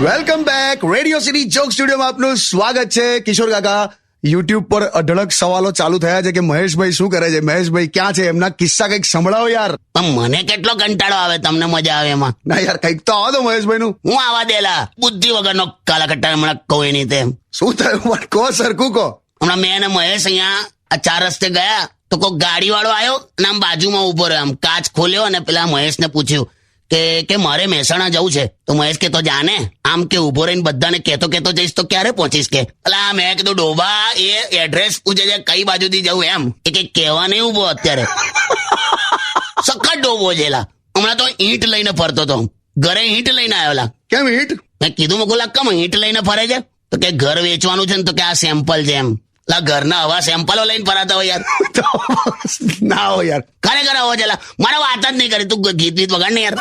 Welcome back. Radio city joke સ્ટુડિયોમાં આપનું સ્વાગત છે. કિશોર કાકા, યુટ્યુબ પર અઢળક સવાલો ચાલુ થયા છે કે મહેશભાઈ શું કરે છે, મહેશભાઈ ક્યાં છે, એમના કિસ્સા કંઈક સંભળાવો યાર. પણ મને કેટલો કંટાળો આવે, તમને મજા આવે એમાં? ના યાર, કંઈક તો આવો તો મહેશભાઈ નું. હું આવા દેલા બુદ્ધિ વગરનો કાલાકટ્ટા હમણાં કહું એની તેમ. શું થયું પણ કહો, સરખું કહો. હમણાં મેં અને મહેશ અહીંયા આ 4 રસ્તે ગયા તો કોઈ ગાડી વાળો આવ્યો અને આમ બાજુમાં ઉભો રહ્યો, આમ કાચ ખોલ્યો અને પેલા મહેશને પૂછ્યું કે મારે મહેસાણા જવું છે. તો મહેશ કે તો જાને, આમ કે ઉભો રહીને બધાને કેતો જઈશ તો ક્યારે પહોંચીશ કે. એટલે મેં કીધું ડોબા એ એડ્રેસ પૂછે છે કઈ બાજુથી જવું એમ. એ કે કહેવા નહીં ઉભો અત્યારે. સખત ડોબો જેલા. હમણાં તો ઈંટ લઈને ફરતો હતો, ઘરે ઈંટ લઈને આવ્યો. કેમ ઈંટ? મેં કીધું મગુલા કેમ ઈંટ લઈને ફરે છે? તો કે ઘર વેચવાનું છે ને, તો કે આ સેમ્પલ છે એમ. ઘરના હવા સેમ્પલો લઈને ફરાતા હોય યાર. ના હો યાર, ખરેખર હો જેલા. મારે વાત જ નહીં કરી, તું ગીત વગાડ ને યાર.